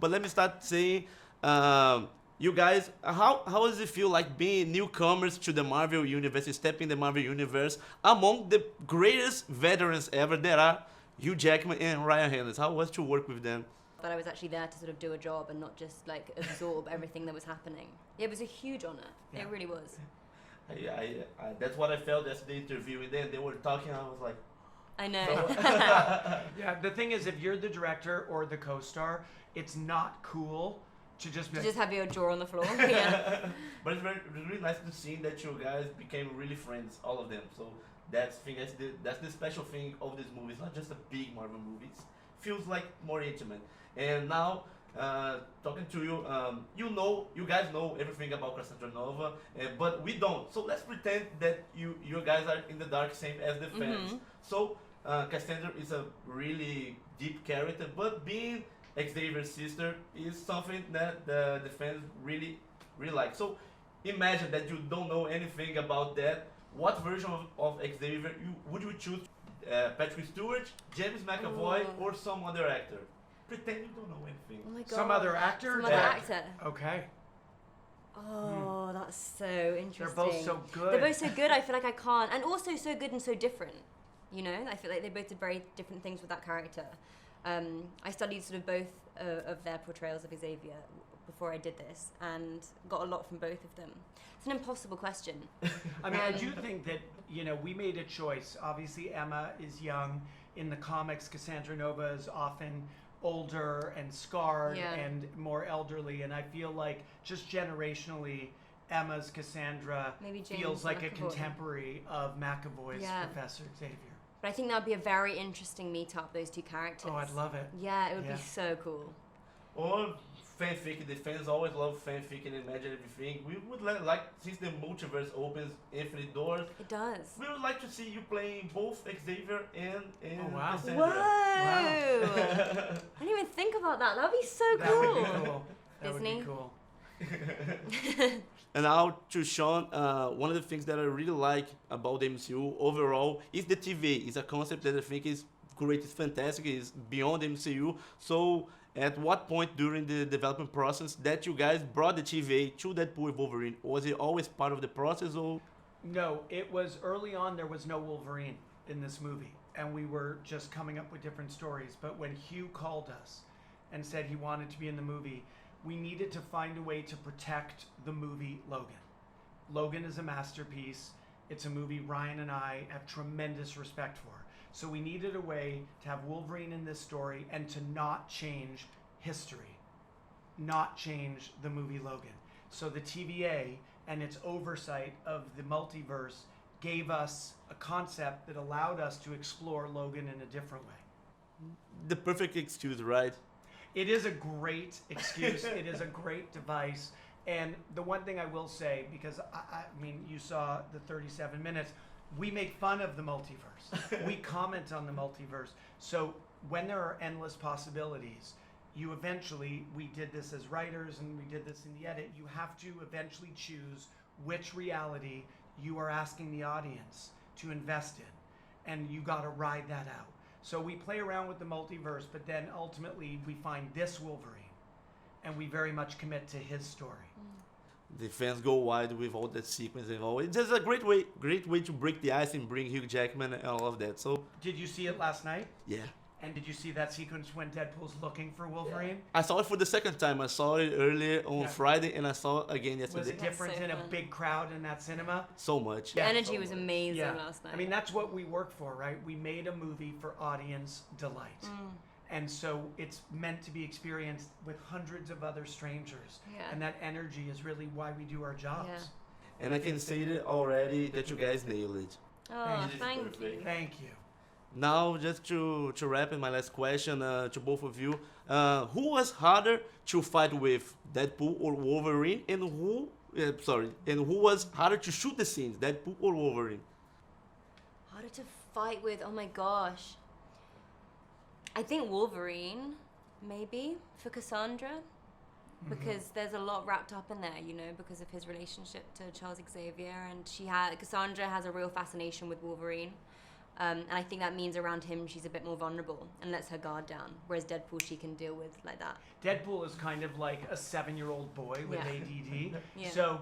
But let me start saying, you guys, how does it feel like being newcomers to the Marvel Universe, stepping the Marvel Universe among the greatest veterans ever? There are Hugh Jackman and Ryan Reynolds. How was to work with them? That I was actually there to sort of do a job and not just like absorb everything that was happening. Yeah, it was a huge honor. Yeah. It really was. I that's what I felt as the interview, and then they were talking. I was like, I know. Yeah, the thing is, if you're the director or the co-star, it's not cool to just be To like, just have your jaw on the floor. Yeah. but it's really nice to see that you guys became really friends, all of them. So that's the special thing of this movie. It's not just a big Marvel movie. It feels like more intimate. And now, talking to you, you guys know everything about Cassandra Nova, but we don't. So let's pretend that you guys are in the dark, same as the fans. So Cassandra is a really deep character, but being Xavier's sister is something that the fans really like. So imagine that you don't know anything about that. What version of Xavier would you choose? Patrick Stewart, James McAvoy, or some other actor? Pretend you don't know anything. Oh my god. some other actor? Some other actor. Okay. Oh, that's so interesting. They're both so good. They're both so good, I feel like I can't. And also so good and so different. You know, I feel like they both did very different things with that character. I studied sort of both of their portrayals of Xavier before I did this and got a lot from both of them. It's an impossible question. I mean, I do think that, we made a choice. Obviously, Emma is young. In the comics, Cassandra Nova is often older and scarred and more elderly. And I feel like just generationally, Emma's Cassandra feels like a contemporary of McAvoy's Professor Xavier. But I think that would be a very interesting meetup, those two characters. Oh, I'd love it. Yeah, it would be so cool. Or fanfic. The fans always love fanfic and imagine everything. We would like, since the multiverse opens infinite doors, it does. We would like to see you playing both Xavier and Cassandra. Whoa! Wow. I didn't even think about that. That would be so cool. That would be cool. Disney. That would be cool. And now to Shawn, one of the things that I really like about the MCU overall is the TVA. It's a concept that I think is great, it's fantastic, it's beyond the MCU. So at what point during the development process that you guys brought the TVA to Deadpool Wolverine? Was it always part of the process? Or? No, it was early on. There was no Wolverine in this movie, and we were just coming up with different stories. But when Hugh called us and said he wanted to be in the movie, we needed to find a way to protect the movie Logan. Logan is a masterpiece. It's a movie Ryan and I have tremendous respect for. So we needed a way to have Wolverine in this story and to not change history, not change the movie Logan. So the TVA and its oversight of the multiverse gave us a concept that allowed us to explore Logan in a different way. The perfect excuse, right? It is a great excuse. It is a great device. And the one thing I will say, because I mean, you saw the 37 minutes, we make fun of the multiverse. We comment on the multiverse. So when there are endless possibilities, we did this as writers and we did this in the edit, you have to eventually choose which reality you are asking the audience to invest in. And you got to ride that out. So we play around with the multiverse, but then ultimately we find this Wolverine, and we very much commit to his story. The fans go wild with all that sequence and all. It's just a great way to break the ice and bring Hugh Jackman and all of that. So did you see it last night? Yeah. And did you see that sequence when Deadpool's looking for Wolverine? Yeah. I saw it for the second time. I saw it earlier on Friday, and I saw it again yesterday. Was it different in a big crowd in that cinema? So much. The energy was amazing last night. I mean, that's what we work for, right? We made a movie for audience delight. And so it's meant to be experienced with hundreds of other strangers. And that energy is really why we do our jobs. And I can say it already that you guys nailed it. Oh, thank you. Thank you. Now, just to wrap in my last question to both of you, who was harder to fight with, Deadpool or Wolverine, and who was harder to shoot the scenes, Deadpool or Wolverine? Harder to fight with? Oh my gosh. I think Wolverine, maybe, for Cassandra, because there's a lot wrapped up in there, because of his relationship to Charles Xavier, and Cassandra has a real fascination with Wolverine. And I think that means around him she's a bit more vulnerable and lets her guard down, whereas Deadpool she can deal with like that. Deadpool is kind of like a 7-year-old boy with ADD. Yeah. So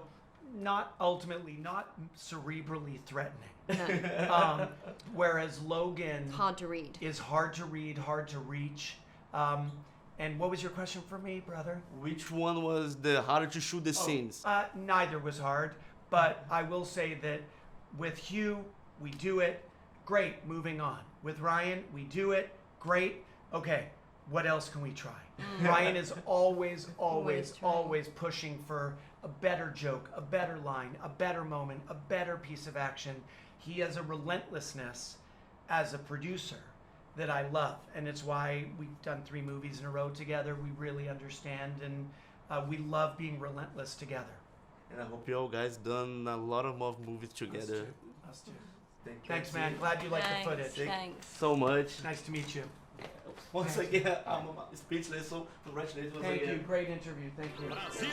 not cerebrally threatening. No. Whereas Logan Hard to read. is hard to read, hard to reach. And what was your question for me, brother? Which one was the harder to shoot the scenes? Neither was hard, but I will say that with Hugh, we do it. Great, moving on. With Ryan, we do it. Great. Okay, what else can we try? Ryan is always pushing for a better joke, a better line, a better moment, a better piece of action. He has a relentlessness as a producer that I love, and it's why we've done 3 movies in a row together. We really understand, and we love being relentless together. And I hope you all guys done a lot of more movies together. Us too. Thanks, man. Glad you liked the footage. Thanks. So much. Nice to meet you. Once again, I'm speechless, so congratulations once again. Thank you. Great interview. Thank you. Brasil!